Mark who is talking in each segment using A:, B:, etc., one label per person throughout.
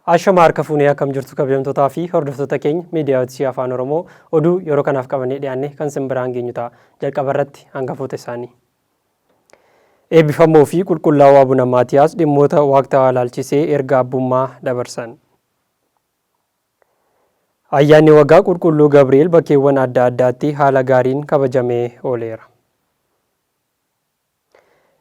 A: Ashama harka fuunee akkam jirtu kabajamtootaa fi hordoftoota keenya miidiyaa Afaan Oromoo oduu yeroo kanaaf qabannee dhiyaanne kan simbiraan geenyu ta'a. Jalqaba irratti hangafoota isaanii. Eebbifamoo fi qulqullaa'oo Abuna Maatiyaas dhimmoota waaqtawaa ilaalchisee erga abbummaa dabarsan. Ayyaanni waggaa qulqulluu Gabri'eel bakkeewwan adda addaatti haala gaariin kabajamee ooleera.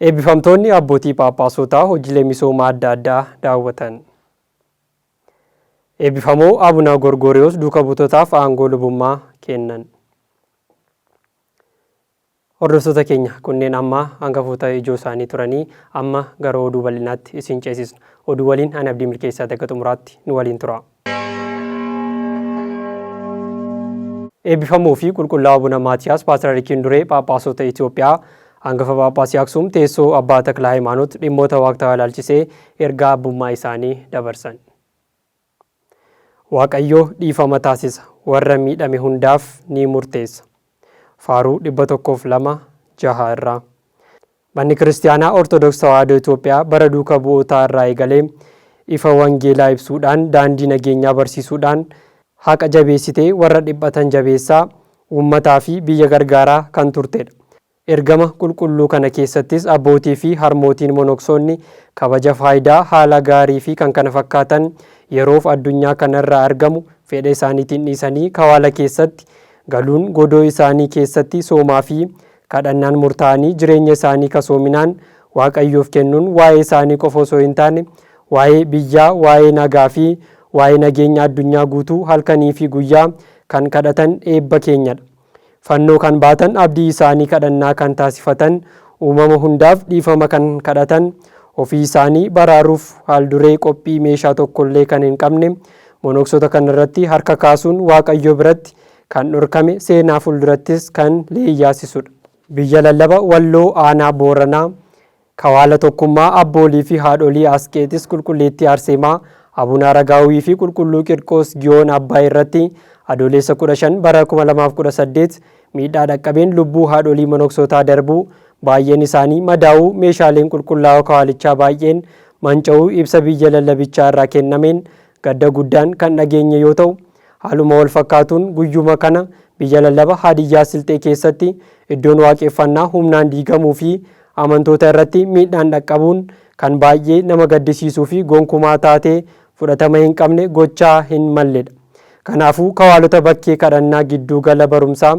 A: Eebbifamtoonni abbootii phaaphaasootaa hojiilee misoomaa adda addaa daawwatan. Eebbifamoo Abuna Gorgoriyoos duuka buutotaaf aangoo lubummaa kennan. Hordoftoota keenya kunneen amma hangafoota ijoo isaanii turanii amma gara oduu bal'inaatti isin ceesisna. Oduu waliin ani Abdii Milkeessaa akka xumuraatti nu waliin tura. Eebbifamoo fi qulqullaa'oo Abuna Maatiyaas Paatriyaarkiin duree Phaaphaasota Itoophiyaa hangafa Phaaphaasii Aksuum teessoo Abbaa Takla Hayimaanoot dhimmoota waaqtawaa ilaalchisee ergaa abbummaa isaanii dabarsan. Waaqayyo dhiifama taasisa warra miidhame hundaaf ni murteessa. Faaruu 102:6 irraa. Manni Kiristaanaa Ortodoksii Tawaahidoo Itoophiyaa bara duuka bu'ootaa irraa eegalee ifa wangeelaa ibsuudhaan daandii nageenyaa barsiisuudhaan haqa jabeessitee warra dhiphatan jabeessaa uummataa fi biyya gargaaraa kan turtedha. Ergama qulqulluu kana keessattis abbootii fi harmootiin monoksoonni kabaja faayidaa haala gaarii fi kan kana fakkaatan yeroof addunyaa kanarraa argamu fedha isaaniitiin dhiisanii kawaala keessatti galuun godoo isaanii keessatti soomaa fi kadhannaan murtaa'anii jireenya isaanii kasoominaan waaqayyoof kennuun waa'ee isaanii qofa osoo hin taane waa'ee biyyaa, waa'ee nagaa fi waa'ee nageenya addunyaa guutuu halkanii fi guyyaa kan kadhatan eebba keenyadha. Fannoo kan baatan abdii isaanii kadhannaa kan taasifatan uumama hundaaf dhiifama kan kadhatan ofii isaanii baraaruuf haalduree qophii meeshaa tokkollee kan hin qabne monoksota kanarratti harka kaasuun waaqayyo biratti kan dhorkame seenaa fuuldurattis kan leeyyaasisudha. Biyya lallaba Walloo Aanaa Booranaa kawaala tokkummaa abboolii fi haadholii Askeetis Qulqulleettii Arseemaa Abuna Aragaawii fi Qulqulluu Qirqoos Giyoon Abbaa irratti adoolessa 15 bara 2018 miidhaa dhaqqabeen lubbuu haadholii monoksotaa darbuu baay'een isaanii madaa'uu meeshaaleen qulqullaa'oo kawaalichaa baay'een manca'uu ibsa biyya lallabichaa irraa kennameen gadda guddaan kan dhageenye yoo ta'u haaluma wal fakkaatuun guyyuma kana biyya lallaba Haadiyyaa Silxee keessatti iddoon waaqeffannaa humnaan diigamuu fi amantoota irratti miidhaan dhaqqabuun kan baay'ee nama gaddisiisuu fi gonkumaa taatee fudhatama hin qabne gochaa hin malledha. Kanaafuu kawaalota bakkee kadhannaa gidduu gala barumsaa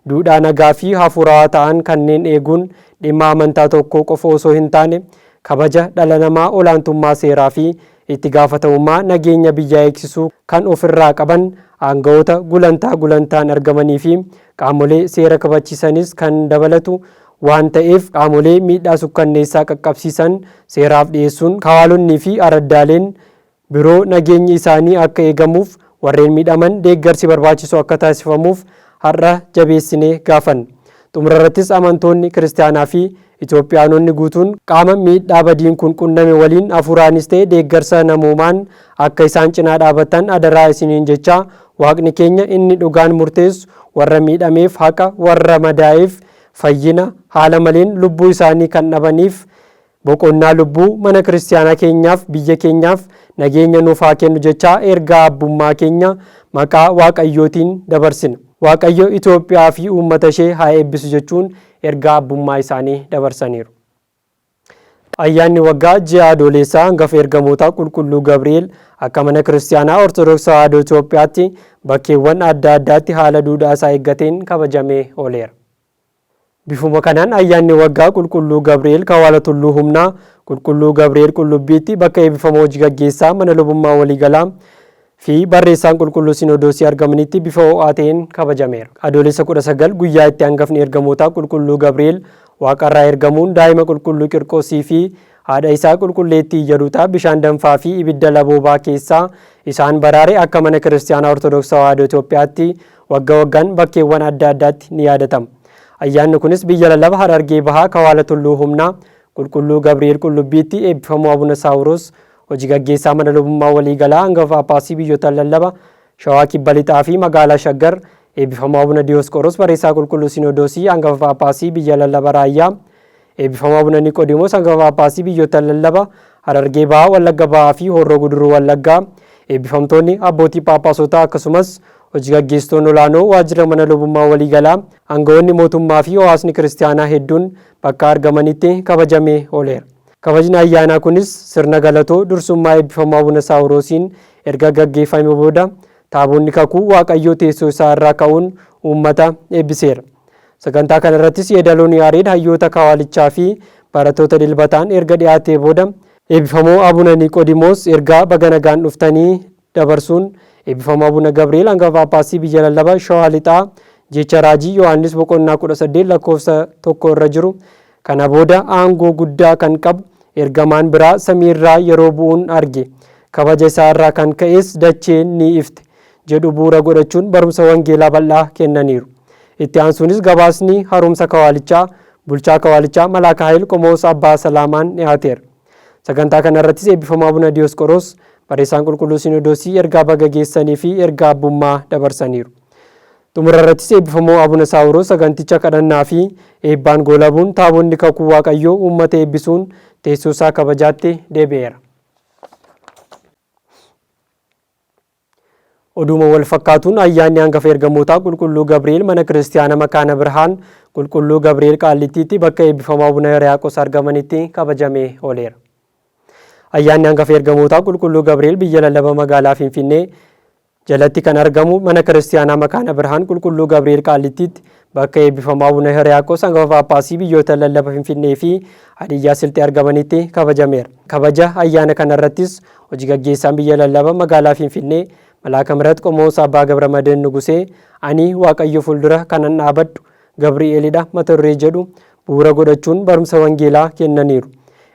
A: duudhaa nagaa fi hafuurawaa ta'an kanneen eeguun dhimma amantaa tokko qofa osoo hin taane kabaja dhala namaa olaantummaa seeraa fi itti gaafatamummaa nageenya biyyaa eegsisuu kan ofirraa qaban aangawoota gulantaan argamanii fi qaamolee seera kabachiisanis kan dabalatu waan ta'eef qaamolee miidhaa sukkanneessaa qaqqabsiisan seeraaf dhiyeessuun kawaalonnii fi araddaaleen biroo nageenyi isaanii akka eegamuuf warreen miidhaman deeggarsi barbaachisu akka taasifamuuf har'a jabeessinee gaafanna. Xumurarrattis amantoonni kiristaanaa fi Itoophiyaanonni guutuun qaama miidhaa badiin kun qunname waliin hafuuraanis ta'e deeggarsa namoomaan akka isaan cinaa dhaabatan adaraa isiniin jechaa waaqni keenya inni dhugaan murteessu warra miidhameef haqa warra madaa'eef fayyina haala maleen lubbuu isaanii kan dhabaniif boqonnaa lubbuu mana kiristaanaa keenyaaf biyya keenyaaf nageenya nuuf haa kennu jechaa ergaa abbummaa keenya maqaa waaqayyootiin dabarsina. Waaqayyo Itoophiyaa fi uummata ishee haa eebbisu jechuun ergaa abbummaa isaanii dabarsaniiru. Ayyaanni waggaa ji'a adoolessaa hangafa ergamoota qulqulluu Gabri'eel akka mana kiristaanaa Ortodoksii Tawaahidoo Itoophiyaatti bakkeewwan adda addaatti haala duudhaa isaa eeggateen kabajamee ooleera. Bifuma kanaan ayyaanni waggaa qulqulluu Gabri'eel kawaala tulluu humnaa qulqulluu Gabri'eel Qullubbiitti bakka eebbifamoo hojii gaggeessaa mana lubummaa waliigalaa fi barreessaan qulqulluu Sinodoosii argamanitti bifa ho'aa ta'een kabajameera. Adoolessa 19 guyyaa itti hangafni ergamoota qulqulluu Gabri'eel waaqarraa ergamuun daa'ima qulqulluu Qirqoosii fi haadha isaa qulqulleettii Iyyaduu bishaan danfaa fi ibidda laboobaa keessaa isaan baraare akka mana kiristaanaa Ortodoksii Tawaahidoo Itoophiyaatti waggaan bakkeewwan adda addaatti ni yaadatama. Ayyaanni kunis biyya lallaba Harargee Bahaa kawaala tulluu humnaa qulqulluu Gabri'eel Qullubbiitti eebbifamoo Abuna Saawuroos hojii gaggeessaa mana lubummaa waliigalaa hangafa Phaaphaasii biyyoota lallaba Shawaa Kibba Lixaa fi magaalaa Shaggar eebbifamoo Abuna Diyoosqoroos barreessaa qulqulluu Sinodoosii hangafa Phaaphaasii biyya lallaba Raayyaa eebbifamoo Abuna Niqoodimoos hangafa Phaaphaasii biyyoota lallaba Harargee Bahaa Wallagga Bahaa fi Horroo Guduruu Wallaggaa Eebbifamtoonni abbootii phaaphaasootaa akkasumas hojii gaggeessitoonni olaanoo waajjira mana lubummaa waliigalaa aangawoonni mootummaa fi hawaasni kiristaanaa hedduun bakka argamanitti kabajamee ooleera. Kabajni ayyaanaa kunis sirna galatoo dursummaa eebbifamaa Abuna Saawuroosiin erga gaggeeffamee booda taabonni kakuu Waaqayyoo teessoo isaa irraa ka'uun uummata eebbiseera. Sagantaa kana irrattis yeedaloon Yaareed hayyoota kawaalichaa fi barattoota dilbataan erga dhiyaatee booda eebbifamoo Abuna Niqoodimoos ergaa baga nagaan dhuftanii dabarsuun eebbifamoo Abuna Gabri'eel hangafa Phaaphaasii biyya lallabaa Shawaa Lixaa jecha raajii Yohaannis boqonnaa 18 lakkoofsa 1 irra jiru kana booda aangoo guddaa kan qabu ergamaan biraa samiirraa yeroo bu'uun arge kabaja isaa irraa kan ka'es dacheen ni ifte jedhu bu'uura godhachuun barumsa wangeelaa bal'aa kennaniiru. Itti aansuunis gabaasni haaromsa kawaalichaa bulchaa kawaalichaa Malaaka Haayil Qomoos Abbaa Salaamaan dhiyaateera. Sagantaa kana irrattis eebbifamaa Abuna Diyoosqoroos barreessaan qulqulluu Sinodoosii ergaa baga geessanii fi ergaa abbummaa dabarsaniiru. Xumura irrattis eebbifamoo Abuna Saawuroos saganticha kadhannaa fi eebbaan goolabuun taabonni kakuu Waaqayyoo uummata eebbisuun teessoo isaa kabajaatti deebi'eera. Oduma wal fakkaatuun ayyaanni hangafa ergamootaa qulqulluu Gabri'eel mana kiristaanaa Makaana Birhaan qulqulluu Gabri'eel Qaallittiitti bakka eebbifamaa Abuna Hiriyaaqoos argamanitti kabajamee ooleera. Ayyaanni hangafa ergamootaa qulqulluu Gabri'eel biyya lallabaa magaalaa Finfinnee jalatti kan argamu mana kiristaanaa Makaana Birhaan qulqulluu Gabri'eel Qaallittiitti bakka eebbifamaa Abuna Hiriyaaqoos hangafa Phaaphaasii biyyoota lallabaa Finfinnee fi Hadiyyaa Silxee argamanitti kabajameera. Kabaja ayyaana kana irrattis hojii gaggeessaan biyya lallabaa magaalaa Finfinnee Malaaka Mihirat Qomoos Abbaa Gabramadeen Nugusee ani Waaqayyo fuuldura kanan dhaabadhu Gabri'eelidha mata duree jedhu bu'uura godhachuun barumsa wangeelaa kennaniiru.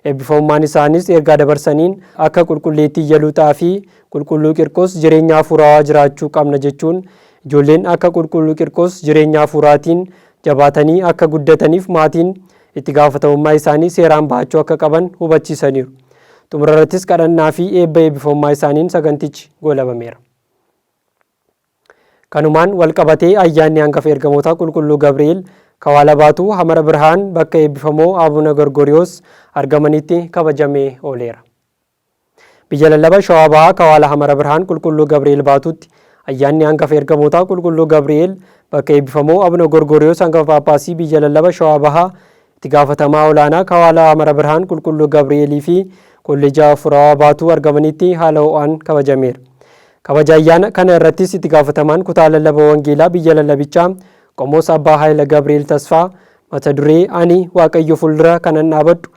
A: Eebbifamummaan isaanis ergaa dabarsaniin akka qulqulleettii Iyaluuxaa fi qulqulluu Qirqos jireenya hafuuraa jiraachuu qabna jechuun ijoolleen akka qulqulluu Qirqos jireenya hafuuraatiin jabaatanii akka guddataniif maatiin itti gaafatamummaa isaanii seeraan bahachuu akka qaban hubachiisaniiru. Xumura irrattis kadhannaa fi eebba eebbifamummaa isaaniin sagantichi goolabameera. Kanumaan wal qabatee ayyaanni hangafa ergamootaa qulqulluu Gabri'eel Kawaala Baatuu Hamara Birhaan bakka eebbifamoo Abuna Gorgoriyoos argamanitti kabajamee ooleera. Biyya lallabaa Shawaa Bahaa Kawaala Hamara Birhaan qulqulluu Gabri'eel Baatuutti ayyaanni hangafa ergamootaa qulqulluu Gabri'eel bakka eebbifamoo Abuna Gorgoriyoos hangafa Phaaphaasii biyya lallabaa Shawaa Bahaa itti gaafatamaa olaanaa Kawaala Hamara Birhaan qulqulluu Gabri'eelii fi kolleejaa Hafuurawaa Baatuu argamanitti haala ho'aan kabajameera. Kabaja ayyaana kana irrattis itti gaafatamaan kutaa lallabaa wangeelaa biyya lallabichaa Qomoos Abbaa Haayila Gabri'eel Tasfaa mata duree ani Waaqayyo fuuldura kanan dhaabadhu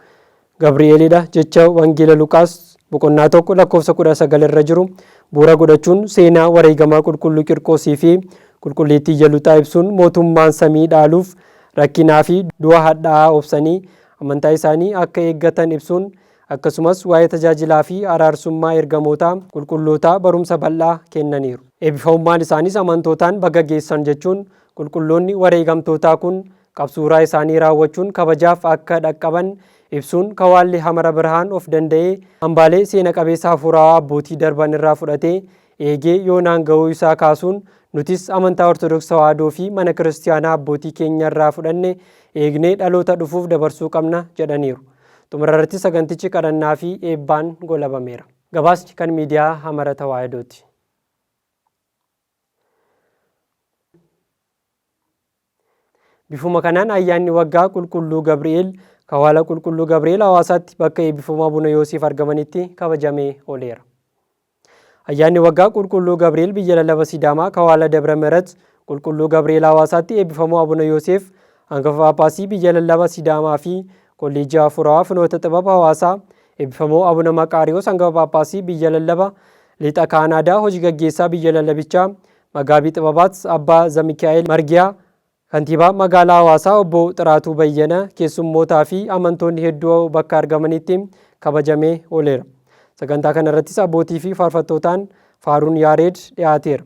A: Gabri'eelidha jecha wangeela Luqaas boqonnaa 1 lakkoofsa 19 irra jiru bu'uura godhachuun seenaa wareegamaa qulqulluu Qirqoosii fi qulqulleettii Iyaluuxaa ibsuun mootummaan samii dhaaluuf rakkinaa fi du'a hadhaa'aa obsanii amantaa isaanii akka eeggatan ibsuun akkasumas waa'ee tajaajilaa fi araarsummaa ergamootaa qulqullootaa barumsa bal'aa kennaniiru. Eebbifamummaan isaanis amantootaan baga geessan jechuun qulqulloonni wareegamtootaa kun qabsuuraa isaanii raawwachuun kabajaaf akka dhaqqaban ibsuun Kawaalli Hamara Birhaan of danda'ee hambaalee seena qabeessa hafuuraa abbootii darban irraa fudhatee eegee yoonaan ga'uu isaa kaasuun nutis amantaa Ortodoksii Tawaahidoo fi mana kiristaanaa abbootii keenya irraa fudhanne eegnee dhaloota dhufuuf dabarsuu qabna jedhaniiru. Xumura irratti sagantichi kadhannaa fi eebbaan goolabameera. Gabaasni kan miidiyaa Hamara Tawaahidooti. Bifuma kanaan ayyaanni waggaa qulqulluu Gabri'eel Kawaala qulqulluu Gabri'eel hawaasaatti bakka eebbifamaa Abuna Yoosiif argamanitti kabajamee ooleera. Ayyaanni waggaa qulqulluu Gabri'eel biyya lallabaa Sidaamaa Kawaala Dabra Mihirat qulqulluu Gabri'eel hawaasaatti eebbifamaa Abuna Yoosiif hangafa Phaaphaasii biyya lallabaa Sidaamaa fi kolleejii Hafuurawaa Finoota Xibaba hawaasaa eebbifamoo Abuna Maqaariyoos hangafa Phaaphaasii biyya lallabaa Lixa Kaanaadaa hojii gaggeessaa biyya lallabichaa Magaabii Xibabaat Abbaa Zamikaa'el Margiyaa kantiibaa magaalaa hawaasaa obbo Xiraatuu Bayyana keessummootaa fi amantoonni hedduu bakka argamanitti kabajamee ooleera. Sagantaa kana irrattis abbootii fi faarfattootaan faaruun Yaareed dhiyaateera.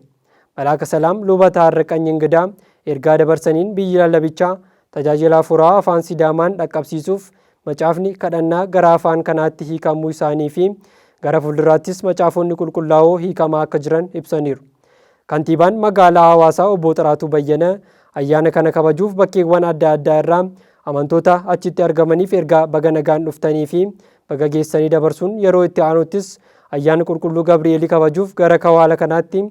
A: Malaaka Salaam luba Taarraqany Ingidaa ergaa dabarsaniin biyyi lallabichaa tajaajila hafuuraa afaan Sidaamaan dhaqqabsiisuuf macaafni kadhannaa gara afaan kanaatti hiikamuu isaanii fi gara fuulduraattis macaafonni qulqullaa'oo hiikamaa akka jiran ibsaniiru. Kantiibaan magaalaa hawaasaa obbo Xiraatuu Bayyana ayyaana kana kabajuuf bakkeewwan adda addaa irraa amantoota achitti argamaniif ergaa baga nagaan dhuftanii fi baga geessanii dabarsuun yeroo itti aanuttis ayyaana qulqulluu Gabri'eel kabajuuf gara kawaala kanaatti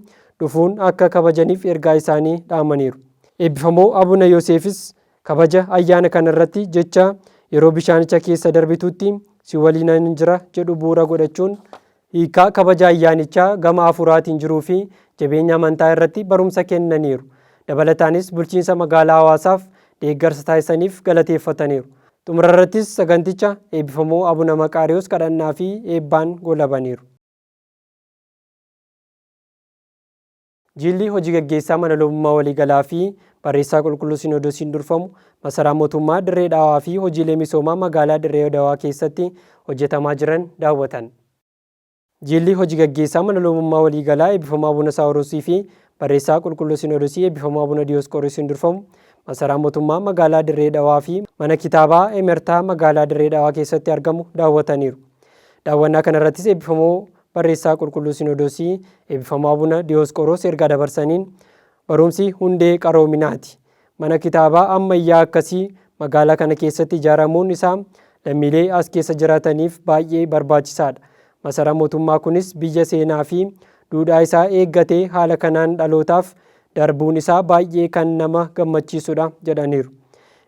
A: dhufuun akka kabajaniif ergaa isaanii dhaamaniiru. Eebbifamoo Abuna Yoseefis kabaja ayyaana kanarratti jecha yeroo bishaanicha keessa darbitutti si waliin jira jedhu bu'uura godhachuun hiikaa kabaja ayyaanichaa gama afuraatiin jiruu fi jabeenya amantaa irratti barumsa kennaniiru. Dabalataanis bulchiinsa magaalaa Hawaasaaf deeggarsa taasisaniif galateeffataniiru. Xumurarrattis saganticha eebbifamoo Abuna Maqaariyoos kadhannaa fi eebbaan goolabaniiru. Jilli hojii gaggeessaa mana lubummaa waliigalaa fi barreessaa qulqulluu Sinodoosiin durfamu masaraa mootummaa Dirree Dhawaa fi hojiilee misoomaa magaalaa Dirree Dhawaa keessatti hojjetamaa jiran daawwatan. Jilli hojii gaggeessaa mana lubummaa waliigalaa eebbifamoo Abuna Saawuroosii fi barreessaa qulqulluu Sinodoosii eebbifamoo Abuna Diyoosqoroosiin durfamu masaraa mootummaa magaalaa Dirree Dhawaa fi mana kitaabaa Emertaa magaalaa Dirree Dhawaa keessatti argamu daawwataniiru. Daawwannaa kanarrattis eebbifamoo barreessaa qulqulluu Sinodoosii eebbifamoo Abuna Diyoosqoroos ergaa dabarsaniin barumsi hundee qaroominaati. Mana kitaabaa ammayyaa akkasii magaalaa kana keessatti ijaaramuun isaa lammiilee as keessa jiraataniif baay'ee barbaachisaadha. Masaraan mootummaa kunis biyya seenaa fi duudhaa isaa eeggatee haala kanaan dhalootaaf darbuun isaa baay'ee kan nama gammachiisudha jedhaniiru.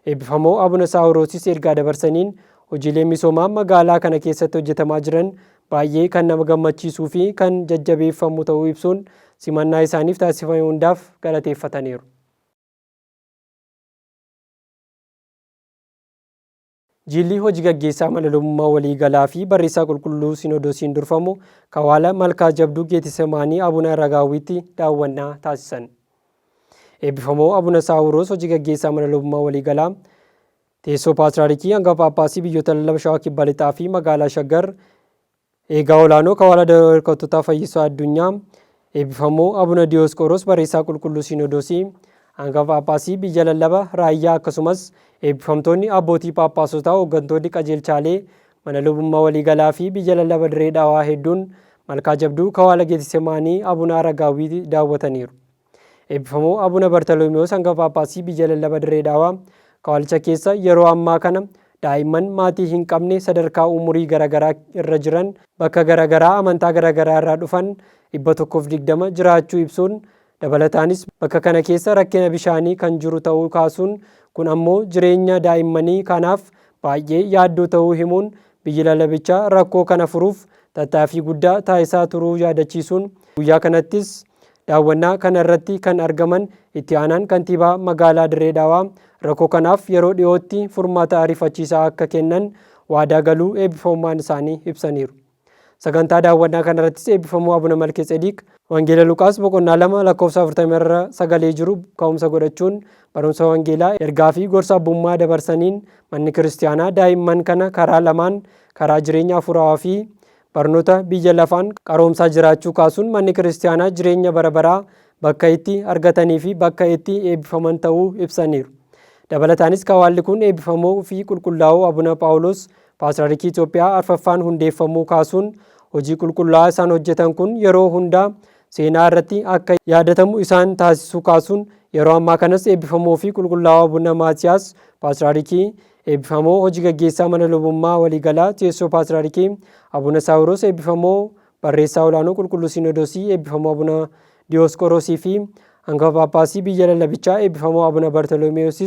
A: Eebbifamoo Abuna Saawuroosis ergaa dabarsaniin hojiilee misoomaa magaalaa kana keessatti hojjetamaa jiran baay'ee kan nama gammachiisuu fi kan jajjabeeffamu ta'uu ibsuun simannaa isaaniif taasifame hundaaf galateeffataniiru. Jilli hojii gaggeessaa mana lubummaa waliigalaa fi barreessaa qulqulluu Sinodoosiin durfamu kawaala Malkaa Jabduu Geetesemaanii Abuna Aragaawwiitti daawwannaa taasisan. Eebbifamoo Abuna Saawuroos hojii gaggeessaa mana lubummaa waliigalaa teessoo paatriyaarkii hanga paappaasii biyyoota lallaba Shawaa Kibba Lixaa fi magaalaa Shaggar eegaa olaanoo kawaala dargaggoota fayyisaa addunyaa eebbifamoo Abuna Diyoosqoroos barreessaa qulqulluu Sinodoosii hanga paappaasii biyya lallaba raayyaa akkasumas eebbifamtoonni abbootii paappaasotaa hooggantoonni qajeelchaalee mana lubummaa waliigalaa fi biyya lallaba Dirree Dhawaa hedduun Malkaa Jabduu kawaala Geetesemaanii Abuna Aragaawwii daawwataniiru. Eebbifamoo Abuna Bartaloomewoos hanga paappaasii biyya lallaba Dirree Dhawaa kawaalicha keessa yeroo ammaa kana daa'imman maatii hin qabne sadarkaa umurii garaagaraa irra jiran bakka garaagaraa amantaa garaagaraa irraa dhufan 120 jiraachuu ibsuun dabalataanis bakka kana keessa rakkina bishaanii kan jiru ta'uu kaasuun kun ammoo jireenya daa'immanii kanaaf baay'ee yaaddoo ta'uu himuun biyyi lallabichaa rakkoo kana furuuf tattaaffii guddaa taasisaa turuu yaadachiisuun guyyaa kanattis daawwannaa kana irratti kan argaman itti aanaan kantiibaa magaalaa Dirree Dhawaa rakkoo kanaaf yeroo dhiyootti furmaata ariifachiisaa akka kennan waadaa galuu eebbifamummaan isaanii ibsaniiru. Sagantaa daawwannaa kanarrattis eebbifamoo Abuna Malkiiseedeq Wangeela Luqaas boqonnaa 2 lakkoofsa 40 irra sagalee jiru ka'umsa godhachuun barumsa wangeelaa ergaa fi gorsa abbummaa dabarsaniin manni kiristaanaa daa'imman kana karaa lamaan karaa jireenya hafuuraa fi barnoota biyya lafaan qaroomsaa jiraachuu kaasuun manni kiristaanaa jireenya bara baraa bakka itti argatanii fi bakka itti eebbifaman ta'uu ibsaniiru. Dabalataanis kawaalli kun eebbifamoo fi qulqullaa'oo Abuna Phaawulos Paatriyaarkii Itoophiyaa arfaffaan hundeeffamuu kaasuun hojii qulqullaa'aa isaan hojjetan kun yeroo hundaa seenaa irratti akka yaadatamu isaan taasisuu kaasuun yeroo ammaa kanas eebbifamoo fi qulqullaa'oo Abuna Maatiyaas Paatriyaarkii eebbifamoo hojii gaggeessaa mana lubummaa waliigalaa teessoo paatriyaarkii Abuna Saawuroos eebbifamoo barreessaa olaanoo qulqulluu Sinodoosii eebbifamoo Abuna Diyoosqoroosii fi hanga paappaasii biyya lallabichaa eebbifamoo Abuna Bartaloomewoos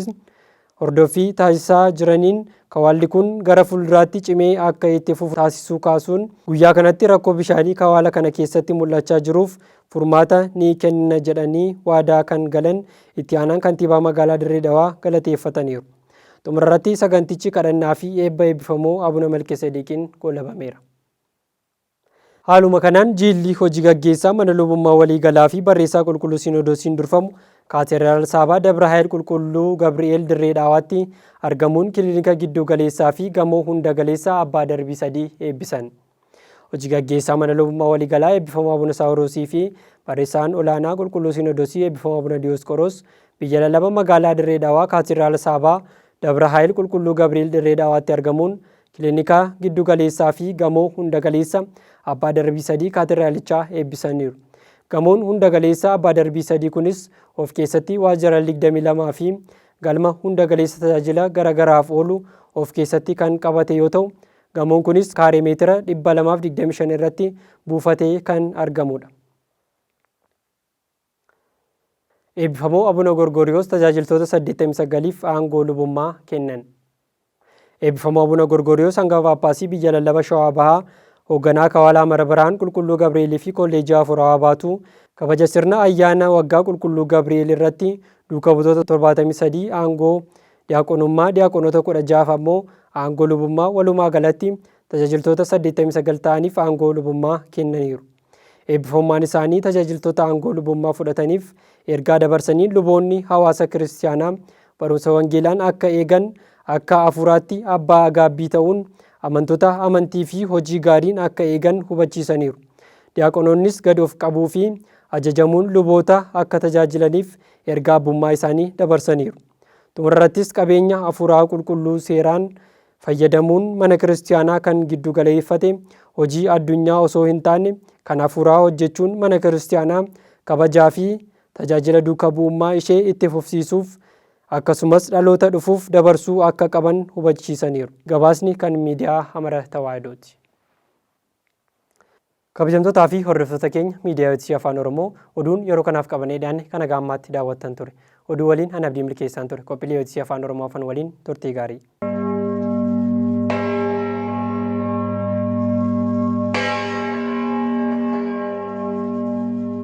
A: hordoffii taasisaa jiraniin kawaalli kun gara fuulduraatti cimee akka itti fufu taasisuu kaasuun guyyaa kanatti rakkoo bishaanii kawaala kana keessatti mul'achaa jiruuf furmaata ni kenna jedhanii waadaa kan galan itti aanaan kantiibaa magaalaa Dirree Dhawaa galateeffataniiru. Xumurarratti sagantichi kadhannaa fi eebba eebbifamoo Abuna Malkiiseedeqiin goolabameera. Haaluma kanaan jilli hojii gaggeessaa mana lubummaa waliigalaa fi barreessaa qulqulluu Sinodoosiin durfamu Kaatedraal Saabaa Dabra Haayil Qulqulluu Gabri'eel Dirree Dhawaatti argamuun kilinika giddu galeessaa fi gamoo hunda galeessaa abbaa darbii 3 eebbisan. Hojii gaggeessaa mana lubummaa waliigalaa eebbifamoo Abuna Saawuroosii fi barreessaan olaanaa qulqulluu Sinodoosii eebbifamoo Abuna Diyoosqoroos biyya lallaba magaalaa Dirree Dhawaa Kaatedraal Saabaa Dabra Haayil Qulqulluu Gabri'eel Dirree Dhawaatti argamuun kilinika giddu galeessaa fi gamoo hunda galeessa abbaa darbii 3 kaatedraalichaa eebbisaniiru. Gamoon hunda galeessa abbaa darbii 3 kunis of keessatti waajjira 22 fi galma hunda galeessa tajaajila garagaraaf oolu of keessatti kan qabate yoo ta'u Gamoon kunis kaaree meetira 225 irratti buufatee kan argamudha. Eebbifamoo Abuna Gorgoriyoos tajaajiltoota 89f aangoo lubummaa kennan. Eebbifamoo Abuna Gorgoriyoos hangafa Phaaphaasii biyya lallaba Shawaa Bahaa hoogganaa Kawaalaa Marbiraan Qulqulluu Gabri'eel fi Kolleejjii Hafuuraa Baatu kabaja sirna ayyaana waggaa Qulqulluu Gabri'eel irratti duuka butoota 73 aangoo diyaaqonummaa, diyaaqonoota 16 ammoo aangoo lubummaa, walumaa galatti tajaajiltoota 89 ta'aniif aangoo lubummaa kennaniiru. Eebbifamummaan isaanii tajaajiltoota aangoo lubummaa fudhataniif ergaa dabarsanii luboonni hawaasa kiristaanaa barumsa wangeelaan akka eegan, akka hafuuraatti abbaa gaabbii ta'uun amantoota amantii fi hojii gaariin akka eegan hubachiisaniiru. Diyaaqonoonnis gad of qabuu fi ajajamuun luboota akka tajaajilaniif ergaa abbummaa isaanii dabarsaniiru. Xumurarrattis qabeenya hafuuraa qulqulluu seeraan fayyadamuun mana kiristaanaa kan giddu galeeffate hojii addunyaa osoo hin taane kan hafuuraa hojjechuun mana kiristaanaa kabajaa fi tajaajila duuka bu'ummaa ishee itti fufsiisuuf akkasumas dhaloota dhufuuf dabarsuu akka qaban hubachiisaniiru. Gabaasni kan miidiyaa Amara Tawaayidooti. Kabajamtootaa fi hordoftoota keenya miidiyaa OTC Afaan Oromoo oduun yeroo kanaaf qabannee dhiyaanne kana gaammaatti daawwattan ture. Oduu waliin ana Abdii Milkeessaan ture. Qophiilee OTC Afaan Oromoo afaan waliin turtii gaarii.